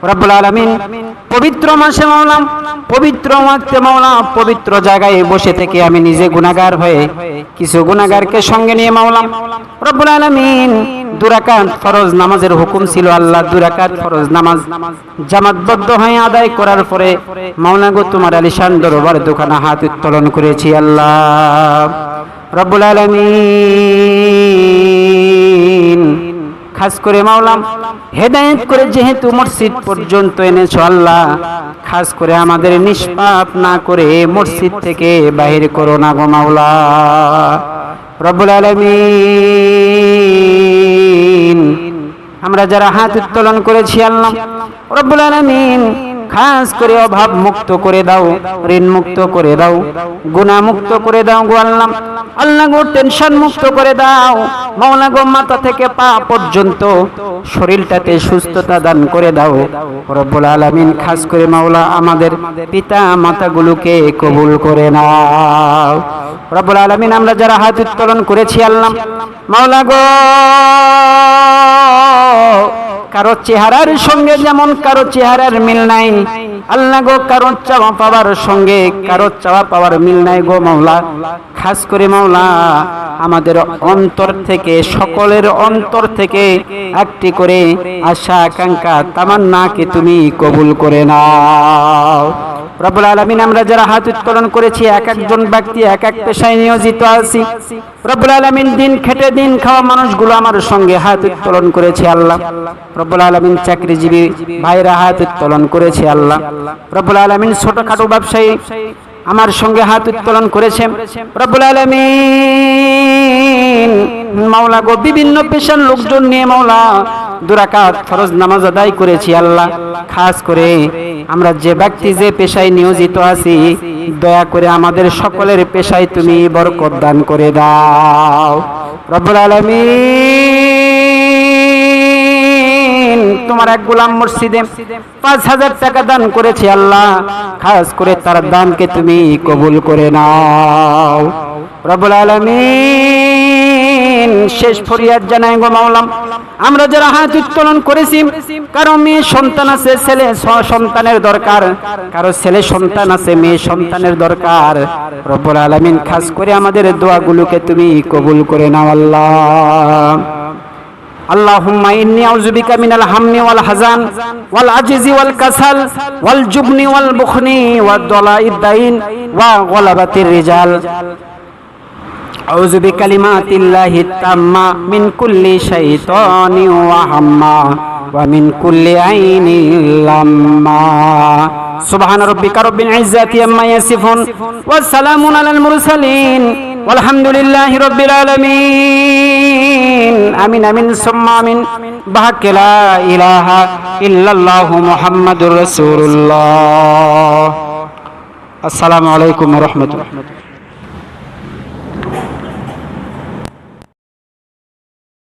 রব্বুল আলামিন পবিত্র মাসে মাওলা, পবিত্র ওয়াক্তে মাওলা, পবিত্র জায়গায় বসে থেকে আমি নিজে গুনাহগার হয়ে কিছু গুনাহগারকে সঙ্গে নিয়ে মাওলা রব্বুল আলামিন 2 রাকাত ফরজ নামাজের হুকুম ছিল আল্লাহ। 2 রাকাত ফরজ নামাজ জামাতবদ্ধ হয়ে আদায় করার পরে মাওলা গো তোমার আলিশান দরবারে দুখানা হাত উত্তোলন করেছি আল্লাহ রব্বুল আলামিন। খাস করে মাওলা হেদায়েত করে যেহেতু মসজিদ পর্যন্ত এনেছো আল্লাহ, খাস করে আমাদের নিষ্পাপ না করে মসজিদ থেকে বাহির করো না গো মাওলা রব্বুল আলামিন। আমরা যারা হাত উত্তোলন করেছি আল্লাহ রব্বুল আলামিন খাস করে অভাব মুক্ত করে দাও, ঋণ মুক্ত করে দাও, গুনাহ মুক্ত করে দাও গো আল্লাহ। আল্লাহ গো টেনশন মুক্ত করে দাও মাওলা গো, মাথা থেকে পা পর্যন্ত শরীরটাতে সুস্থতা দান করে দাও রব্বুল আলামিন। খাস করে মাওলা আমাদের পিতা মাতাগুলোকে কবুল করে নাও রব্বুল আলামিন। আমরা যারা হাত উত্তোলন করেছি আল্লাহ মাওলা গো, কারো চেহারার সঙ্গে যেমন কারো চেহারার মিল নাই আল্লাহ গো, কারো চাওয়া পাওয়ার সঙ্গে কারো চাওয়া পাওয়ার মিল নাই গো মাওলা। খাস করে মাওলা আমাদের অন্তর থেকে, সকলের অন্তর থেকে একটি করে আশা আকাঙ্ক্ষা তামান্নাকে তুমি কবুল করে নাও রব্বুল আলামিন। আমরা যারা হাত উত্তোলন করেছি এক একজন ব্যক্তি এক এক পেশায় নিয়োজিত আছি রব্বুল আলামিন। দিন খেটে দিন খাওয়া মানুষগুলো আমার সঙ্গে হাত উত্তোলন করেছে আল্লাহ রব্বুল আলামিন। চাকরিজীবী ভাইরা হাত উত্তোলন করেছে আল্লাহ রব্বুল আলামিন। ছোটখাটো ব্যবসায়ী আমার সঙ্গে হাত উত্তোলন করেছে রব্বুল আলামিন। মাওলা গো বিভিন্ন পেশার লোকজন নিয়ে মাওলা 2 রাকাত ফরজ নামাজ আদায় করেছি আল্লাহ। খাস করে আমরা যে ব্যক্তি যে পেশায় নিয়োজিত আছি দয়া করে আমাদের সকলের পেশায় তুমি বরকত দান করে দাও রব্বুল আলামিন। তোমার এক গোলাম মসজিদে 5000 টাকা দান করেছে আল্লাহ, খাস করে তার দানকে তুমি কবুল করে নাও রব্বুল আলামিন। শেষ ফরিয়াদ জানাই গো মাওলা, আমরা যারা হাত উত্তোলন করেছি কারো মেয়ে সন্তান আছে, ছেলে সন্তানের দরকার, কারো ছেলে সন্তান আছে, মেয়ে সন্তানের দরকার রব্বুল আলামিন। খাস করে আমাদের দোয়াগুলোকে তুমি কবুল করে নাও আল্লাহ। আল্লাহুম্মা ইন্নী আউযু বিকা মিনাল হাম্মি ওয়াল হাযান ওয়াল আজজি ওয়াল কাসাল ওয়াল জুবনি ওয়াল বুখনি ওয়াদ দালাইদ দাইন ওয়া গলাবাতির রিজাল। আউযু বিকালিমাতিল্লাহি তাম্মা মিন কুল্লি শাইতানি ওয়া হাম্মা ওয়া মিন কুল্লি আইনিল লাম্মা। সুবহান রাব্বিকা রাব্বিল ইজ্জাতি আম্মা ইয়াসিফুন ওয়া সালামুন আলাল মুরসালিন ওয়ালহামদুলিল্লাহি রাব্বিল আলামিন। আমিন আমিন সুম্মা আমিন। বাহাক লা ইলাহা ইল্লাল্লাহু মুহাম্মাদুর রাসূলুল্লাহ। আসসালামু আলাইকুম ওয়া রাহমাতুল্লাহ।